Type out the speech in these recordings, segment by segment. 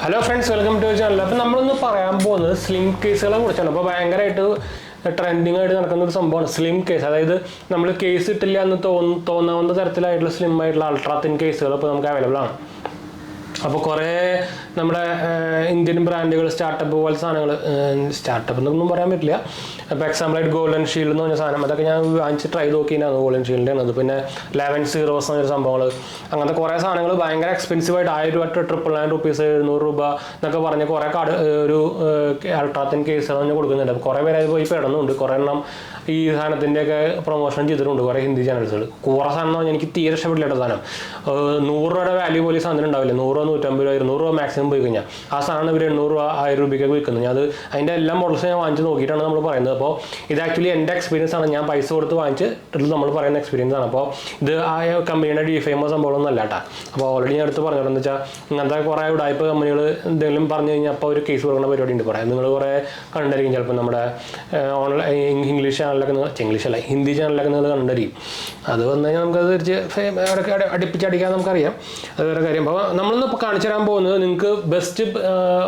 Hello friends, welcome to our channel. അപ്പോൾ നമ്മളൊന്ന് പറയാൻ പോകുന്നത് സ്ലിം കേസുകളെ കുറിച്ചാണ്. അപ്പോൾ ഭയങ്കരമായിട്ട് ട്രെൻഡിങ് ആയിട്ട് നടക്കുന്ന ഒരു സംഭവമാണ് സ്ലിം കേസ്. അതായത് നമ്മൾ കേസ് ഇട്ടില്ല എന്ന് തോന്നാവുന്ന തരത്തിലായിട്ടുള്ള സ്ലിം ആയിട്ടുള്ള അൾട്രാ തിൻ കേസുകൾ ഇപ്പോൾ നമുക്ക് അവൈലബിൾ ആണ്. അപ്പോൾ കുറേ നമ്മുടെ ഇന്ത്യൻ ബ്രാൻഡുകൾ സ്റ്റാർട്ടപ്പ് പോലത്തെ സാധനങ്ങൾ സ്റ്റാർട്ടപ്പ് എന്നൊന്നും പറയാൻ പറ്റില്ല. അപ്പോൾ എക്സാമ്പിളായിട്ട് ഗോൾഡൻ ഷീൽഡ് എന്ന് പറഞ്ഞ സാധനം അതൊക്കെ ഞാൻ വാങ്ങിച്ച് ട്രൈ നോക്കിയാണ് ഗോൾഡൻ ഷീൽഡിൻ്റെ ആണ്. പിന്നെ 11 സീറോസ് എന്ന് പറഞ്ഞൊരു സംഭവങ്ങൾ അങ്ങനത്തെ കുറേ സാധനങ്ങൾ ഭയങ്കര എക്സ്പെൻസീവായിട്ട് 1000 രൂപ $999 700 രൂപ എന്നൊക്കെ പറഞ്ഞ് കുറേ ഒരു അൾട്രാത്തിൻ കേസുകൾ തന്നെ കൊടുക്കുന്നുണ്ട്. അപ്പോൾ കുറേ പേര് അത് പോയി പെടുന്നുണ്ട്. കുറേ എണ്ണം ഈ സാധനത്തിൻ്റെയൊക്കെ പ്രൊമോഷൻ ചെയ്തിട്ടുണ്ട് കുറേ ഹിന്ദി ചാനൽസുകൾ. കുറേ സാധനം എന്ന് പറഞ്ഞാൽ എനിക്ക് തീരെ ഇഷ്ടപ്പെട്ടില്ല സാധനം. 100 രൂപയുടെ വാല്യൂ പോലും സാധനം ഉണ്ടാവില്ല. 100 രൂപ 150 രൂപ 200 രൂപ മാക്സിമം പോയി കഴിഞ്ഞാൽ ആ സാധനം ഇവർ 800 രൂപ 1000 രൂപയ്ക്കൊക്കെ വിൽക്കുന്നത്. അത് അതിൻ്റെ എല്ലാ മോഡൽസ് ഞാൻ വാങ്ങിച്ച് നോക്കിയിട്ടാണ് നമ്മൾ പറയുന്നത്. അപ്പോൾ ഇത് ആക്ച്വലി എൻ്റെ എക്സ്പീരിയൻസ് ആണ്. ഞാൻ പൈസ കൊടുത്ത് വാങ്ങിച്ചിട്ട് നമ്മൾ പറയുന്ന എക്സ്പീരിയൻസ് ആണ്. അപ്പോൾ ഇത് ആ കമ്പനിയുടെ ഡിഫേമോ സംഭവമൊന്നും അല്ല കേട്ടോ. അപ്പോൾ ഓൾറെഡി ഞാൻ എടുത്ത് പറഞ്ഞിട്ടുണ്ടെന്ന് വെച്ചാൽ ഇങ്ങനത്തെ കുറേ ഉടായ്പ കമ്പനികൾ എന്തെങ്കിലും പറഞ്ഞു കഴിഞ്ഞാൽ അപ്പോൾ ഒരു കേസ് കൊടുക്കുന്ന പരിപാടി ഉണ്ട്. പറയാം നിങ്ങൾ കുറേ കണ്ടായിരിക്കും ചിലപ്പോൾ നമ്മുടെ ഓൺലൈൻ ഇംഗ്ലീഷ് ചാനലൊക്കെ ഇംഗ്ലീഷ് അല്ല ഹിന്ദി ചാനലൊക്കെ നിങ്ങൾ കണ്ടായിരിക്കും. അത് വന്നു കഴിഞ്ഞാൽ നമുക്കത് തിരിച്ച് അടുപ്പിച്ചടിക്കാൻ നമുക്കറിയാം. അത് വേറെ കാര്യം. അപ്പോൾ നമ്മളൊന്ന് ഇപ്പോൾ കാണിച്ചു തരാൻ പോകുന്നത് നിങ്ങൾക്ക് ബെസ്റ്റ്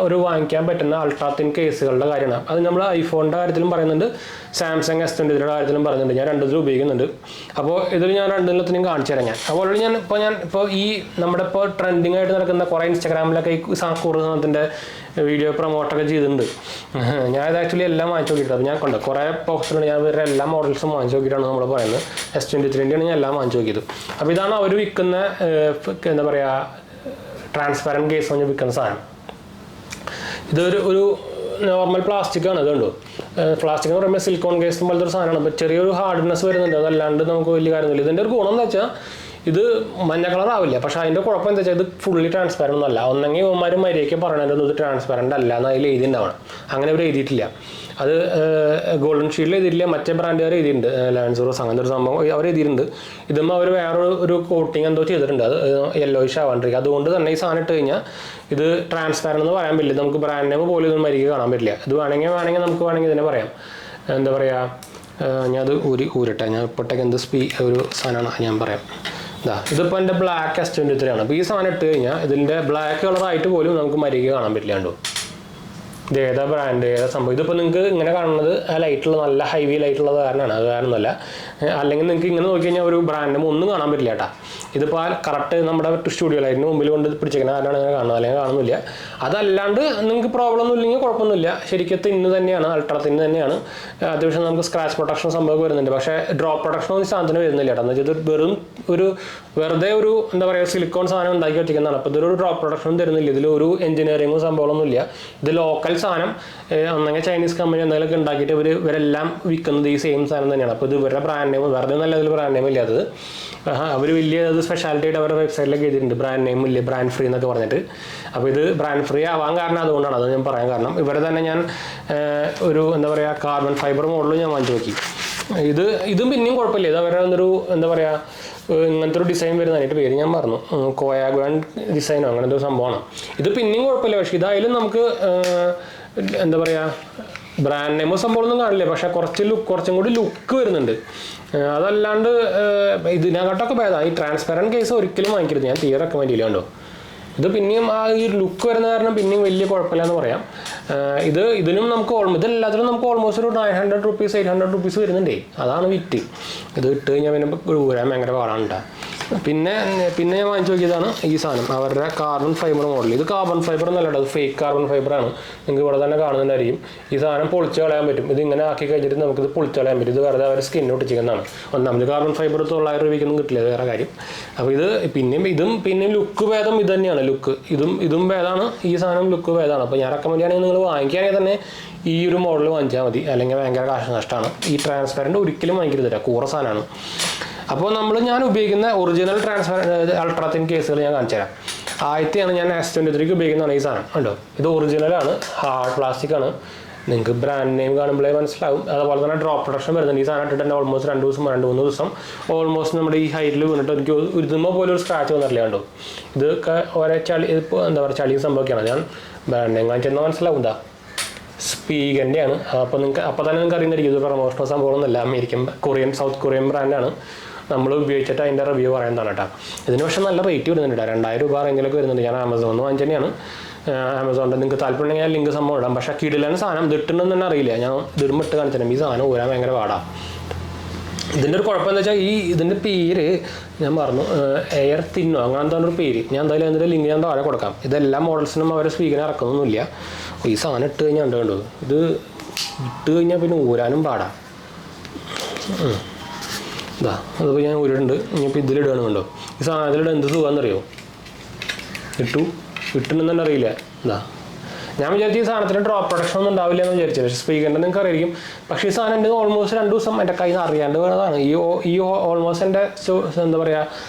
ഒരു വാങ്ങിക്കാൻ പറ്റുന്ന അൾട്രാത്തിൻ കേസുകളുടെ കാര്യമാണ്. അത് നമ്മൾ ഐഫോണിൻ്റെ കാര്യത്തിലും പറയുന്നുണ്ട്, സാംസങ് S23 കാര്യത്തിലും പറയുന്നുണ്ട്. ഞാൻ രണ്ടിലും ഉപയോഗിക്കുന്നുണ്ട്. അപ്പോൾ ഇതിൽ ഞാൻ രണ്ടിലത്തിനും കാണിച്ചു തരാം. അപ്പോൾ ഓൾറെഡി ഇപ്പോൾ ഈ നമ്മുടെ ഇപ്പോൾ ട്രെൻഡിങ് ആയിട്ട് നടക്കുന്ന കുറേ ഇൻസ്റ്റാഗ്രാമിലൊക്കെ ഈ സാധനത്തിൻ്റെ വീഡിയോ പ്രൊമോട്ടൊക്കെ ചെയ്തിട്ടുണ്ട്. ഞാൻ ഇത് ആക്ച്വലി എല്ലാം വാങ്ങിച്ചു നോക്കിയിട്ടുണ്ട്. ഞാൻ കൊണ്ട് കുറേ ബോക്സിലുണ്ട്. ഞാൻ ഇവരുടെ എല്ലാ മോഡൽസും വാങ്ങിച്ചു നോക്കിയിട്ടാണ് നമ്മൾ പറയുന്നത്. S23 ഞാൻ എല്ലാം വാങ്ങിച്ചു നോക്കിയത്. അപ്പോൾ ഇതാണ് അവർ വിൽക്കുന്ന എന്താ പറയുക ട്രാൻസ്പാരൻറ്റ് കേസ് പറഞ്ഞ് വിൽക്കുന്ന സാധനം. ഇതൊരു നോർമൽ പ്ലാസ്റ്റിക് ആണ്. ഇതുണ്ടോ പ്ലാസ്റ്റിക് എന്ന് പറയുമ്പോൾ സിലിക്കോൺ കേസ് പോലത്തെ ഒരു സാധനമാണ്. അപ്പോൾ ചെറിയൊരു ഹാർഡ്നെസ് വരുന്നുണ്ട്. അതല്ലാണ്ട് നമുക്ക് വലിയ കാര്യമൊന്നുമില്ല. ഇതിൻ്റെ ഒരു ഗുണം എന്താ വെച്ചാൽ ഇത് മഞ്ഞ കളർ ആവില്ല. പക്ഷേ അതിൻ്റെ കുഴപ്പം എന്താ വെച്ചാൽ ഇത് ഫുള്ളി ട്രാൻസ്പാരൻ്റ് ഒന്നും അല്ല. ഒന്നെങ്കിൽ ഇവന്മാർ മര്യാദയ്ക്ക് പറയണത് ഇത് ട്രാൻസ്പാരൻ്റ് അല്ല എന്ന് അതിൽ എഴുതിയിട്ടുണ്ടാവണം. അങ്ങനെ അവർ എഴുതിയിട്ടില്ല. അത് ഗോൾഡൻ ഷീൽഡിൽ എഴുതിയിട്ടില്ല. മറ്റേ ബ്രാൻഡുകാർ എഴുതിയിട്ടുണ്ട് 11 സീറോസ് അങ്ങനത്തെ ഒരു സംഭവം അവർ എഴുതിയിട്ടുണ്ട്. ഇതുമ്പോൾ അവർ വേറൊരു കോട്ടിങ് എന്തോ ചെയ്തിട്ടുണ്ട്. അത് യെല്ലോയിഷ് ആവാണ്ടിരിക്കുക. അതുകൊണ്ട് തന്നെ ഈ സാധനം ഇട്ട് കഴിഞ്ഞാൽ ഇത് ട്രാൻസ്പാരൻ്റ് എന്ന് പറയാൻ പറ്റില്ല. നമുക്ക് ബ്രാൻഡ് നെയിം പോലും ഇതൊന്നും മര്യാദയ്ക്ക് കാണാൻ പറ്റില്ല. ഇത് വേണമെങ്കിൽ നമുക്ക് ഇതിനെ പറയാം. എന്താ പറയുക, ഞാൻ അത് ഊരട്ടെ. ഞാൻ ഇപ്പോഴത്തേക്ക് എന്ത് ഒരു സാധനമാണ് ഞാൻ പറയാം. ഇതിപ്പോൾ എൻ്റെ ബ്ലാക്ക് S23 ആണ്. അപ്പോൾ ഈ സാധനം ഇട്ട് കഴിഞ്ഞാൽ ഇതിൻ്റെ ബ്ലാക്ക് കളറായിട്ട് പോലും നമുക്ക് മര്യാദയ്ക്ക് കാണാൻ പറ്റില്ലാണ്ടോ. ഇത് ഏതാ ബ്രാൻഡ് ഏതാ സംഭവം. ഇതിപ്പോൾ നിങ്ങൾക്ക് ഇങ്ങനെ കാണുന്നത് ആ ലൈറ്റുള്ള നല്ല ഹൈവി ലൈറ്റുള്ളത് കാരണമാണ്. അത് കാരണമല്ല. അല്ലെങ്കിൽ നിങ്ങൾക്ക് ഇങ്ങനെ നോക്കി കഴിഞ്ഞാൽ ഒരു ബ്രാൻഡും ഒന്നും കാണാൻ പറ്റില്ല കേട്ടോ. ഇതിപ്പോൾ ആ കറക്റ്റ് നമ്മുടെ സ്റ്റുഡിയോ ലൈറ്റിന് മുമ്പിൽ കൊണ്ട് പിടിച്ചേക്കുന്ന കാരണമാണ് ഇങ്ങനെ കാണുന്നത്. അല്ലെങ്കിൽ കാണുന്നില്ല. അതല്ലാണ്ട് നിങ്ങൾക്ക് പ്രോബ്ലം ഒന്നും ഇല്ലെങ്കിൽ കുഴപ്പമൊന്നുമില്ല. ശരിക്കും തിന്ന് തന്നെയാണ്, അൾട്രാ തിന്ന് തന്നെയാണ്. അത്യാവശ്യം നമുക്ക് സ്ക്രാച്ച് പ്രൊട്ടക്ഷൻ സംഭവം വരുന്നുണ്ട്. പക്ഷേ ഡ്രോപ്പ് പ്രൊട്ടക്ഷൻ ഒന്നും സാധനത്തിന് വരുന്നില്ല കേട്ടോ. എന്ന് വെച്ചാൽ ഇത് വെറുതെ ഒരു എന്താ പറയുക സിലിക്കോൺ സാധനം ഉണ്ടാക്കി വെച്ചിരിക്കുന്നതാണ്. അപ്പോൾ ഇതൊരു ഡ്രോപ്പ് പ്രൊട്ടക്ഷനും തരുന്നില്ല. ഇതിലൊരു എഞ്ചിനീയറിംഗും സംഭവമൊന്നുമില്ല. ഇത് ലോക്കൽ സാധനം ഒന്നെങ്കിൽ ചൈനീസ് കമ്പനി എന്തെങ്കിലുമൊക്കെ ഉണ്ടാക്കിയിട്ട് ഇവരെല്ലാം വിൽക്കുന്നത് ഈ സെയിം സാധനം തന്നെയാണ്. അപ്പോൾ ഇത് ഇവരുടെ ബ്രാൻഡ് നെയിം വെറുതെ നല്ല ഇതിൽ ബ്രാൻഡ് നെയിം ഇല്ലാത്തത്. അവർ വലിയ സ്പെഷ്യാലിറ്റി ആയിട്ട് അവരുടെ വെബ്സൈറ്റിലൊക്കെ എഴുതിയിട്ടുണ്ട് ബ്രാൻഡ് നെയിം ഇല്ല, ബ്രാൻഡ് ഫ്രീ എന്നൊക്കെ പറഞ്ഞിട്ട്. അപ്പോൾ ഇത് ബ്രാൻഡ് ഫ്രീ ആവാൻ കാരണം അതുകൊണ്ടാണ്. അത് ഞാൻ പറയാൻ കാരണം ഇവരെ തന്നെ ഞാൻ ഒരു എന്താ പറയുക കാർബൺ ഫൈബർ മോഡലും ഞാൻ വാങ്ങിച്ചു നോക്കി. ഇതും പിന്നെയും കുഴപ്പമില്ല. ഇത് അവരുടെ ഒരു എന്താ പറയുക ഇങ്ങനത്തെ ഒരു ഡിസൈൻ വരുന്നതിനായിട്ട് പേര് ഞാൻ പറഞ്ഞു, കോയാഗ്രാൻ ഡിസൈനോ അങ്ങനത്തെ ഒരു സംഭവമാണ്. ഇത് പിന്നെയും കുഴപ്പമില്ല. പക്ഷേ ഇതായാലും നമുക്ക് എന്താ പറയുക ബ്രാൻഡ് നെയിമോ സംഭവമൊന്നും കാണില്ല. പക്ഷേ കുറച്ചും കൂടി ലുക്ക് വരുന്നുണ്ട്. അതല്ലാണ്ട് ഇതിനകത്തൊക്കെ ഭേദമാണ്. ഈ ട്രാൻസ്പാരൻറ്റ് കേസ് ഒരിക്കലും വാങ്ങിക്കരുത്. ഞാൻ തീരെ റെക്കമെൻഡ് ചെയ്യില്ല. കണ്ടോ ഇത് പിന്നെയും ആ ഈ ലുക്ക് വരുന്ന കാരണം പിന്നെയും വലിയ കുഴപ്പമില്ല എന്ന് പറയാം. ഇതിനും നമുക്ക് ഇതെല്ലാത്തിനും നമുക്ക് ഓൾമോസ്റ്റ് ഒരു 900 rupees 800 rupees വരുന്നുണ്ടേ. അതാണ് വിറ്റ്. ഇത് ഇട്ട് കഴിഞ്ഞാൽ പിന്നെ ഊരാൻ ഭയങ്കര പാടാണ് കേട്ടോ. പിന്നെ ഞാൻ വാങ്ങിച്ചു നോക്കിയതാണ് ഈ സാധനം, അവരുടെ കാർബൺ ഫൈബർ മോഡൽ. ഇത് കാർബൺ ഫൈബർ എന്നല്ല, അത് ഫേക്ക് കാർബൺ ഫൈബറാണ്. നിങ്ങൾക്ക് ഇവിടെ തന്നെ കാണുന്നുണ്ടായിരിക്കും. ഈ സാധനം പൊളിച്ച് കളയാൻ പറ്റും. ഇത് ഇങ്ങനെ ആക്കി കഴിഞ്ഞിട്ട് നമുക്കിത് പൊളിച്ച് കളയാൻ പറ്റും. ഇത് വെറുതെ അവർ സ്കിന്ന് ഒട്ടിച്ചിരിക്കുന്നതാണ്. ഒന്നാമത് കാർബൺ ഫൈബർ 900 രൂപയ്ക്കൊന്നും കിട്ടില്ല, വേറെ കാര്യം. അപ്പോൾ ഇത് പിന്നെ ലുക്ക് ഭേദം ഇത് തന്നെയാണ്. ഇതും ഭേദമാണ്. ഈ സാധനം ലുക്ക് ഭേദമാണ്. അപ്പോൾ ഞാൻ റെക്കമെൻഡ് ചെയ്യുകയാണെങ്കിൽ നിങ്ങൾ വാങ്ങിക്കുകയാണെങ്കിൽ തന്നെ ഈ ഒരു മോഡൽ വാങ്ങിച്ചാൽ മതി. അല്ലെങ്കിൽ ഭയങ്കര കാശ് നഷ്ടമാണ്. ഈ ട്രാൻസ്പാരൻ്റ് ഒരിക്കലും വാങ്ങിക്കരുത്, കൂറ സാധനമാണ്. അപ്പോൾ ഞാൻ ഉപയോഗിക്കുന്ന ഒറിജിനൽ അൾട്രാ തിൻ കേസുകൾ ഞാൻ കാണിച്ചു തരാം. ആദ്യത്തെയാണ് ഞാൻ S23 ഉപയോഗിക്കുന്നതാണ് ഈ സാധനം. കണ്ടോ ഇത് ഒറിജിനലാണ്, ഹാർഡ് പ്ലാസ്റ്റിക് ആണ്. നിങ്ങൾക്ക് ബ്രാൻഡ് നെയിം കാണുമ്പോഴേ മനസ്സിലാവും. അതുപോലെ തന്നെ ഡ്രോപ്പ് പ്രൊട്ടക്ഷൻ വരുന്നുണ്ട്. ഈ സാധനം ഇട്ടിട്ട് തന്നെ ഓൾമോസ്റ്റ് 2-3 ദിവസം ഓൾമോസ്റ്റ് നമ്മുടെ ഈ ഹൈറ്റിൽ വീണിട്ട് എനിക്ക് ഇതുമ്പോൾ പോലും ഒരു സ്ക്രാച്ച് വന്നിട്ടില്ല. കണ്ടോ ഇതൊക്കെ ഓരോ ഇതിപ്പോൾ എന്താ പറയുക ചളി സംഭവിക്കുകയാണ്. ഞാൻ ബ്രാൻഡ് നെയിം കാണിച്ചെന്നാൽ മനസ്സിലാവും. എന്താ സ്പീഗൻ്റെയാണ്. അപ്പോൾ തന്നെ നിങ്ങൾക്ക് അറിയുന്നതായിരിക്കും. ഇത് പ്രൊമോഷണൽ സംഭവമൊന്നുമല്ല. സൗത്ത് കൊറിയൻ ബ്രാൻഡാണ്. നമ്മൾ ഉപയോഗിച്ചിട്ട് അതിൻ്റെ റിവ്യൂ പറയുന്നതാണ് കേട്ടോ. ഇതിന് പക്ഷേ നല്ല റേറ്റ് വരുന്നുണ്ട്. 2000 രൂപ റേഞ്ചിലൊക്കെ വരുന്നുണ്ട്. ഞാൻ ആമസോണിൽ നിന്ന് വാങ്ങിച്ചു തന്നെയാണ്. ആമസോണിൻ്റെ. നിങ്ങൾക്ക് താല്പര്യമുണ്ടെങ്കിൽ ഞാൻ ലിങ്ക് സംഭവം ഇടാം. പക്ഷേ കിടിലാണ് സാധനം, ഇത് ഇട്ടുണ്ടെന്ന് തന്നെ അറിയില്ല. ഞാൻ ഇതിടുമ്പോൾ ഇട്ട് കാണിച്ചിട്ടുണ്ട്. ഈ സാധനം ഊരാൻ ഭയങ്കര പാടാണ്. ഇതിൻ്റെ ഒരു കുഴപ്പമെന്ന് വെച്ചാൽ ഇതിൻ്റെ പേര് ഞാൻ പറഞ്ഞു, എയർ തിന്നോ അങ്ങനെ എന്താണ് ഒരു പേര്. ഞാൻ എന്തായാലും അതിൻ്റെ ലിങ്ക് ഞാൻ താഴെ കൊടുക്കാം. ഇതെല്ലാ മോഡൽസിനും അവർ സ്പീക്കറിന് ഇറക്കുന്നൊന്നുമില്ല. ഈ സാധനം ഇട്ട് കഴിഞ്ഞാൽ കണ്ടു, ഇത് ഇട്ട് കഴിഞ്ഞാൽ പിന്നെ ഊരാനും പാടാം. ഇതാ അതിപ്പോൾ ഞാൻ ഊരിട്ടുണ്ട്. ഇനിയിപ്പോൾ ഇതിലിടുകയാണ് കണ്ടോ. ഈ സാധനത്തിലിട എന്ത് സുഖമെന്നറിയോ, ഇട്ടുണ്ടെന്ന് തന്നെ അറിയില്ല. ഇതാ ഞാൻ വിചാരിച്ചു ഈ സാധനത്തിന് ഡ്രോപ്പ് പ്രൊഡക്ഷൻ ഒന്നും ഉണ്ടാവില്ല എന്ന് വിചാരിച്ചത്. പക്ഷേ സ്പീക്കറിൻ്റെ നിങ്ങൾക്ക് അറിയായിരിക്കും. പക്ഷേ ഈ സാധനം എൻ്റെ ഓൾമോസ്റ്റ് 2 ദിവസം എൻ്റെ കയ്യിൽ നിന്ന് അറിയാണ്ട് വീണതാണ്. ഈ ഓൾമോസ്റ്റ് എൻ്റെ എന്താ പറയുക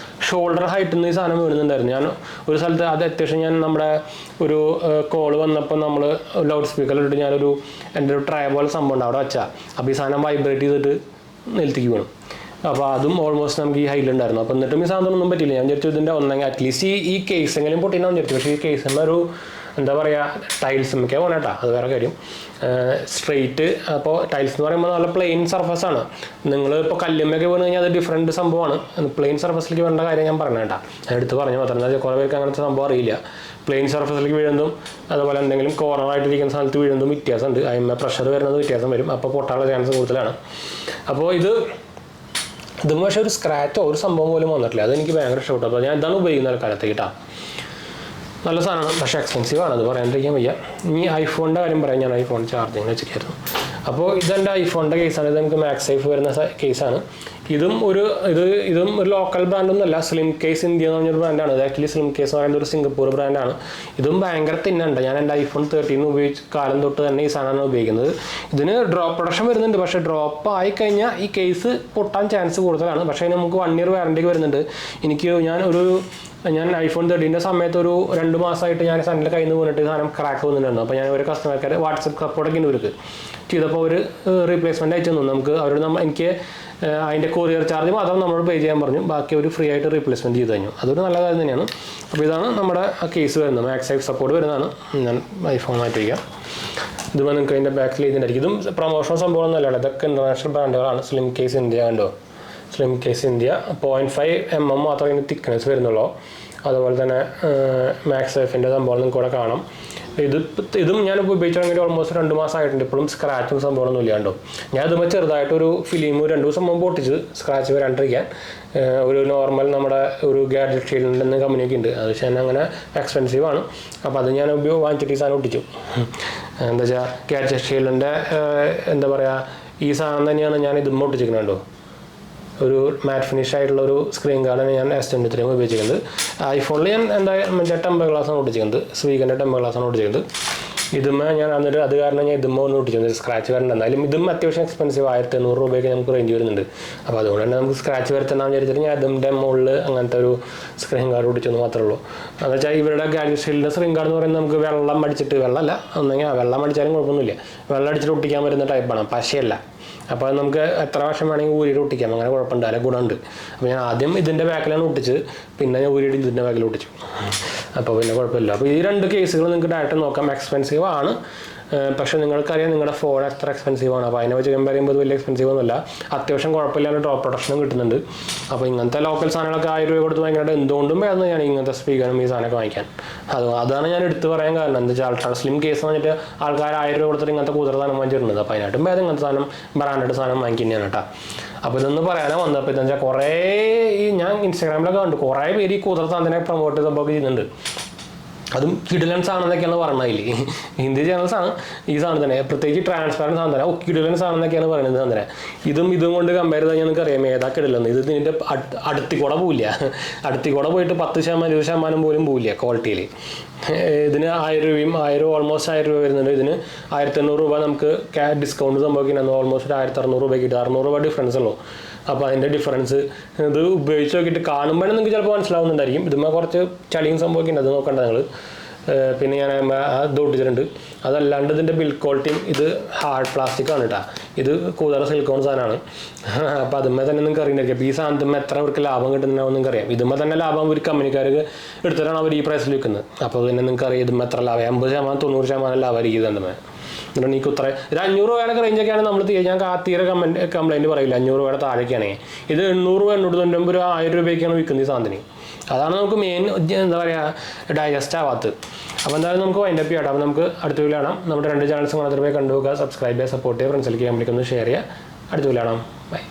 ഷോൾഡർ ഹൈറ്റിൽ നിന്ന് ഈ സാധനം വീണുന്നുണ്ടായിരുന്നു. ഞാൻ ഒരു സ്ഥലത്ത് അത് അത്യാവശ്യം ഞാൻ നമ്മുടെ ഒരു കോള് വന്നപ്പോൾ നമ്മൾ ലൗഡ് സ്പീക്കറിലിട്ട് ഞാനൊരു എൻ്റെ ഒരു ട്രൈ പോലെ സംഭവം ഉണ്ട് അവിടെ വെച്ചാൽ. അപ്പോൾ ഈ സാധനം വൈബ്രേറ്റ് ചെയ്തിട്ട് നിലത്തേക്ക് വീണു. അപ്പോൾ അതും ഓൾമോസ്റ്റ് നമുക്ക് ഈ ഹൈലുണ്ടായിരുന്നു. അപ്പോൾ എന്നിട്ടും ഈ സാധനം ഒന്നും പറ്റില്ല. ഞാൻ വിചാരിച്ചു ഇതിൻ്റെ ഒന്നെങ്കിൽ അറ്റ്ലീസ്റ്റ് ഈ കേസെങ്കിലും പൊട്ടിയെന്നാന്ന് വിചാരിച്ചു. പക്ഷേ ഈ കേസിൻ്റെ ഒരു എന്താ പറയുക ടൈൽസുമൊക്കെ പോകണേട്ടാ, അത് വേറെ കാര്യം. സ്ട്രെയിറ്റ് അപ്പോൾ ടൈൽസ് എന്ന് പറയുമ്പോൾ നല്ല പ്ലെയിൻ സർഫസാണ്. നിങ്ങൾ ഇപ്പോൾ കല്ലുമ്മയൊക്കെ വീണ് കഴിഞ്ഞാൽ അത് ഡിഫറെൻറ്റ് സംഭവമാണ്. പ്ലെയിൻ സർഫസിലേക്ക് വേണ്ട കാര്യം ഞാൻ പറഞ്ഞേട്ടാ, ഞാൻ എടുത്ത് പറഞ്ഞു മാത്രം. എന്താ വെച്ചാൽ കുറേ പേർക്ക് അങ്ങനത്തെ സംഭവം അറിയില്ല. പ്ലെയിൻ സർഫസിലേക്ക് വീഴുന്നതും അതുപോലെ എന്തെങ്കിലും കോർണറായിട്ടിരിക്കുന്ന സ്ഥലത്ത് വീഴുന്നതും വ്യത്യാസമുണ്ട്. അതിന്മേൽ പ്രഷർ വരുന്നത് വ്യത്യാസം വരും. അപ്പോൾ പൊട്ടാനുള്ള ചാൻസ് കൂടുതലാണ്. അപ്പോൾ ഇതും പക്ഷേ ഒരു സ്ക്രാച്ചോ ഒരു സംഭവം പോലും വന്നിട്ടില്ല. അതെനിക്ക് ഭയങ്കര ഇഷ്ടപ്പെട്ടു. അപ്പോൾ ഞാൻ ഇതാണ് ഉപയോഗിക്കുന്ന കാലത്തേക്ക് കേട്ടോ. നല്ല സാധനമാണ്, പക്ഷേ എക്സ്പെൻസീവ് ആണ്, അത് പറയാണ്ടിരിക്കാൻ വയ്യ. ഇനി ഐഫോണിൻ്റെ കാര്യം പറയാം. ഞാൻ ഐഫോൺ ചാർജിങ് വെച്ചിട്ടായിരുന്നു. അപ്പോൾ ഇതെൻ്റെ ഐഫോണിൻ്റെ കേസാണ്. ഇത് നമുക്ക് മാക്സ് സേഫ് വരുന്ന കേസാണ്. ഇതും ഒരു ലോക്കൽ ബ്രാൻഡൊന്നുമല്ല. സ്ലിം കേസ് ഇന്ത്യ എന്ന് പറഞ്ഞൊരു ബ്രാൻഡാണ്. ഇത് ആക്ച്വലി സ്ലിം കേസ് എന്ന് പറയുന്നത് ഒരു സിംഗപ്പൂർ ബ്രാൻഡാണ്. ഇതും ഭയങ്കര തിന്നുണ്ട്. ഞാൻ എൻ്റെ ഐഫോൺ 13 ഉപയോഗിച്ച കാലം തൊട്ട് തന്നെ ഈ സാധനമാണ് ഉപയോഗിക്കുന്നത്. ഇതിന് ഡ്രോപ്പ് പ്രൊഡക്ഷൻ വരുന്നുണ്ട്. പക്ഷേ ഡ്രോപ്പ് ആയിക്കഴിഞ്ഞാൽ ഈ കേസ് പൊട്ടാൻ ചാൻസ് കൂടുതലാണ്. പക്ഷേ നമുക്ക് 1 year വാറണ്ടിക്ക് വരുന്നുണ്ട്. ഞാൻ ഐഫോൺ 13 സമയത്ത് ഒരു 2 മാസമായിട്ട് ഞാൻ സാധനത്തിൽ കയ്യിൽ നിന്ന് വീണിട്ട് സാധനം ക്രാക്ക് വന്നിട്ടുണ്ടായിരുന്നു. അപ്പോൾ ഞാൻ ഒരു കസ്റ്റമർക്കാർ വാട്സപ്പ് സപ്പോർട്ടൊക്കെ ഉണ്ട് ഇവർക്ക് ചെയ്തപ്പോൾ അവർ റീപ്ലേസ്മെൻറ്റ് അയച്ചു തന്നു. നമുക്ക് എനിക്ക് അതിൻ്റെ കൊറിയർ ചാർജ് മാത്രം നമ്മളോട് പേ ചെയ്യാൻ പറഞ്ഞു. ബാക്കി അവർ ഫ്രീ ആയിട്ട് റീപ്ലേസ്മെൻറ്റ് ചെയ്ത് കഴിഞ്ഞു. അതൊരു നല്ല കാര്യം തന്നെയാണ്. അപ്പോൾ ഇതാണ് നമ്മുടെ കേസ് വരുന്നത്. മാക്സ് സേഫ് സപ്പോർട്ട് വരുന്നതാണ്. ഞാൻ ഐഫോൺ മാറ്റി വയ്ക്കാം. ഇതുമ്പോൾ നിങ്ങൾക്ക് അതിൻ്റെ ബാക്കിൽ ഇതിൻ്റെ ഇതും പ്രൊമോഷണൽ സംഭവമൊന്നുമല്ല. ഇതൊക്കെ ഇൻ്റർനാഷണൽ ബ്രാൻഡുകളാണ്. സ്ലിം കേസ് ഇന്ത്യ കണ്ടോ, സ്ലിം കേസ് ഇന്ത്യ 0.5 mm മാത്രമേ ഇതിന് തിക്നെസ് വരുന്നുള്ളൂ. അതുപോലെ തന്നെ മാക്സ് സേഫിൻ്റെ സംഭവം നിങ്ങൾക്ക് ഇവിടെ കാണാം. ഇതും ഞാനിപ്പോൾ ഉപയോഗിച്ച് തുടങ്ങിയിട്ട് ഓൾമോസ്റ്റ് 2 മാസമായിട്ടുണ്ട്. ഇപ്പോഴും സ്ക്രാച്ചും സംഭവമൊന്നും ഇല്ലാണ്ടോ. ഞാൻ ഇതുമ്പോൾ ചെറുതായിട്ടൊരു ഫിലിം 2 ദിവസം മുമ്പ് പൊട്ടിച്ച് സ്ക്രാച്ച് വരാണ്ടിരിക്കാൻ ഒരു നോർമൽ നമ്മുടെ ഒരു ഗാഡ്ജറ്റ് ഷീൽഡിൻ്റെ കമ്പനിയൊക്കെ ഉണ്ട്. അത് പക്ഷേ അങ്ങനെ എക്സ്പെൻസീവ് ആണ്. അപ്പോൾ അത് ഞാൻ വാങ്ങിച്ചിട്ട് ഈ സാധനം ഒട്ടിച്ചു. എന്താ വെച്ചാൽ ഗാഡ്ജറ്റ് ഷീൽഡിൻ്റെ എന്താ പറയുക ഈ സാധനം തന്നെയാണ് ഞാൻ ഇതും ഒട്ടിച്ചിരിക്കുന്നുണ്ടോ. ഒരു മാറ്റ് ഫിനിഷ് ആയിട്ടുള്ള ഒരു സ്ക്രീൻ ഗാർഡാണ് ഞാൻ S23 ഉപയോഗിച്ചിരിക്കുന്നത്. ഐഫോണിൽ ഞാൻ മറ്റേ ടെമ്പർ ഗ്ലാസ്സാണ് ഒട്ടിച്ചിരിക്കുന്നത്. സ്വീഗറിൻ്റെ ടെമ്പർ ഗ്ലാസ്സാണ് ഒട്ടിച്ചിരിക്കുന്നത്. ഇതുമ്മേ ഞാൻ എന്നിട്ട് അത് കാരണം ഞാൻ ഇതുമ്മ ഒന്ന് ഒട്ടിച്ചിരുന്നത്. സ്ക്രാച്ച് വരണ്ട. എന്നാലും ഇതും അത്യാവശ്യം എക്സ്പെൻസീവ് 1800 രൂപയ്ക്ക് നമുക്ക് റേഞ്ച് വരുന്നുണ്ട്. അപ്പോൾ അതുകൊണ്ട് തന്നെ നമുക്ക് സ്ക്രാച്ച് വരുത്തണമെന്ന് വിചാരിച്ചിട്ട് ഞാൻ ഇതിൻ്റെ മുകളിൽ അങ്ങനത്തെ ഒരു സ്ക്രീൻ ഗാർഡ് ഒട്ടിച്ചെന്ന് മാത്രമേ ഉള്ളൂ. എന്ന് വെച്ചാൽ ഇവരുടെ ഗാഡ്ജറ്റ് ഷീൽഡിൻ്റെ സ്ക്രീൻ ഗാർഡ് എന്ന് പറയുന്നത് നമുക്ക് വെള്ളം അടിച്ചിട്ട് വെള്ളമല്ല ഒന്നെങ്കിൽ വെള്ളം അടിച്ചാലും കുഴപ്പമൊന്നുമില്ല. വെള്ളം അടിച്ചിട്ട് ഒട്ടിക്കാൻ വരുന്ന ടൈപ്പാണ്, പശയല്ല. അപ്പോൾ അത് നമുക്ക് എത്ര വർഷം വേണമെങ്കിൽ ഊരിയിട്ട് ഒട്ടിക്കാം. അങ്ങനെ കുഴപ്പമുണ്ട്, അല്ല ഗുണമുണ്ട്. അപ്പോൾ ഞാൻ ആദ്യം ഇതിൻ്റെ ബാക്കിലാണ് ഒട്ടിച്ച്, പിന്നെ ഞാൻ ഊരിയിട്ട് ഇതിൻ്റെ ബാക്കിൽ ഒട്ടിച്ചു. അപ്പോൾ പിന്നെ കുഴപ്പമില്ല. അപ്പോൾ ഈ 2 കേസുകൾ നിങ്ങൾക്ക് ഡയറക്റ്റ് നോക്കാം. എക്സ്പെൻസീവ് ആണ്, പക്ഷേ നിങ്ങൾക്കറിയാം നിങ്ങളുടെ ഫോൺ എത്ര എക്സ്പെൻസീവ് ആണ്. അപ്പോൾ അതിനെ വെച്ച് പറയുമ്പോൾ അത് വലിയ എക്സ്പെൻസീവ് ഒന്നുമല്ല. അത്യാവശ്യം കുഴപ്പമില്ലാണ്ട് ഡ്രോപ്പ് പ്രൊഡക്ഷനും കിട്ടുന്നുണ്ട്. അപ്പോൾ ഇങ്ങനത്തെ ലോക്കൽ സാധനങ്ങളൊക്കെ 1000 രൂപ കൊടുത്ത് ഭയങ്കരമായിട്ട് എന്തുകൊണ്ടും വേണം ഞാൻ ഇങ്ങനത്തെ സ്പീക്കറും ഈ സാധനമൊക്കെ വാങ്ങിക്കാൻ. അതാണ് ഞാൻ എടുത്ത് പറയാൻ കാരണം. എന്താ വെച്ചാൽ അൾട്രാ സ്ലിം കേസ് എന്ന് പറഞ്ഞിട്ട് ആൾക്കാർ 1000 രൂപ കൊടുത്തിട്ട് ഇങ്ങനത്തെ കൂടുതൽ സാധനം വാങ്ങിച്ചിട്ടുണ്ട്. അപ്പോൾ അതിനായിട്ടും ഭേദം ഇങ്ങനത്തെ സാധനം ബ്രാൻഡഡ് സാധനം വാങ്ങിക്കുന്നതാണ് കേട്ടോ. അപ്പോൾ ഇതൊന്ന് പറയാനോ വന്നത്. അപ്പോൾ ഇതെന്ന് വെച്ചാൽ കുറേ ഞാൻ ഇൻസ്റ്റാഗ്രാമിലൊക്കെ കണ്ടു കുറേ പേര് ഈ കൂടുതൽ സാധനത്തിനെ പ്രൊമോട്ട് ചെയ്തൊക്കെ ചെയ്യുന്നുണ്ട്. അതും കിഡിലൻസ് ആണെന്നൊക്കെയാണ് പറഞ്ഞില്ലേ. ഹിന്ദി ചാനൽസാണ് ഈ സാധനം തന്നെ, പ്രത്യേകിച്ച് ട്രാൻസ്പാരൻറ്റ് സാധനം തന്നെ. കിഡിലൻസ് ആണെന്നൊക്കെയാണ് പറയുന്നത് സാധനം. ഇതും കൊണ്ട് കമ്പയർ ചെയ്താൽ നിങ്ങൾക്ക് അറിയാം ഏതാ കിടിലെന്ന്. ഇത് ഇതിൻ്റെ അടുത്തിക്കൂടെ പോവില്ല. അടുത്തിക്കൂടെ പോയിട്ട് 10% 20% പോലും പോവില്ല ക്വാളിറ്റിയിൽ. ഇതിന് 1000 രൂപയും 1000 ഓൾമോസ്റ്റ് 1000 രൂപ വരുന്നുണ്ട്. ഇതിന് 1800 രൂപ നമുക്ക് ഡിസ്കൗണ്ട് സംഭവിക്കുന്നത് ഓൾമോസ്റ്റ് 1600 രൂപയ്ക്ക് കിട്ടും. 600 രൂപ ഡിഫറൻസ് ഉള്ളൂ. അപ്പോൾ അതിൻ്റെ ഡിഫറൻസ് ഇത് ഉപയോഗിച്ച് നോക്കിയിട്ട് കാണുമ്പോൾ നിങ്ങൾക്ക് ചിലപ്പോൾ മനസ്സിലാവുന്നുണ്ടായിരിക്കും. ഇതുമ്മേ കുറച്ച് ചളിയും സംഭവിക്കുന്നുണ്ട്, അത് നോക്കണ്ട നിങ്ങൾ. പിന്നെ ഞാൻ ഇത് ഒട്ടിച്ചിട്ടുണ്ട്. അതല്ലാണ്ട് ഇതിൻ്റെ ബിൽഡ് ക്വാളിറ്റിയും ഇത് ഹാർഡ് പ്ലാസ്റ്റിക് ആണ് കേട്ടോ. ഇത് കൂടുതൽ സിലിക്കോൺ സാധനമാണ്. അപ്പോൾ അതുമ്മേ തന്നെ നിങ്ങൾക്ക് അറിയുന്നില്ല. അപ്പോൾ ഈ സാധനത്തുമ്മേ എത്ര അവർക്ക് ലാഭം കിട്ടുന്നുണ്ടാവും നിങ്ങൾക്ക് അറിയാം. ഇതുമ്മേ തന്നെ ലാഭം ഒരു കമ്പനിക്കാർക്ക് എടുത്തിട്ടാണ് അവർ ഈ പ്രൈസിൽ വിൽക്കുന്നത്. അപ്പോൾ പിന്നെ നിങ്ങൾക്ക് അറിയാം ഇതുമ്മേ എത്ര ലാഭം. 80% 90% ലാഭമായിരിക്കും ഇതുമ്മേ. എന്നിട്ട് എനിക്ക് ഉത്തരം ഒരു 500 രൂപയുടെ റേഞ്ചൊക്കെയാണ് നമ്മൾ ഞാൻ തീരെ കംപ്ലൈൻറ്റ് പറയില്ല. 500 രൂപയുടെ താഴേക്കാണെങ്കിൽ ഇത് 800 രൂപ 890 1000 രൂപയ്ക്കാണ് വിൽക്കുന്നത് ഈ സാധനം. അതാണ് നമുക്ക് മെയിൻ എന്താ പറയുക ഡൈജസ്റ്റ് ആവാത്തത്. അപ്പോൾ എന്തായാലും നമുക്ക് വൈൻഡപ്പ് ചെയ്യാം. അപ്പോൾ നമുക്ക് അടുത്ത വീഡിയോ കാണാം. നമ്മുടെ 2 ചാനൽസ് മാത്രമേ കണ്ടുപോകുക, സബ്സ്ക്രൈബ് ചെയ്യുക, സപ്പോർട്ട് ചെയ്യുക, ഫ്രണ്ട്സിലേക്ക് കമ്പനിക്ക് ഒന്ന് ഷെയർ ചെയ്യുക. അടുത്ത വീഡിയോ കാണാം. ബൈ.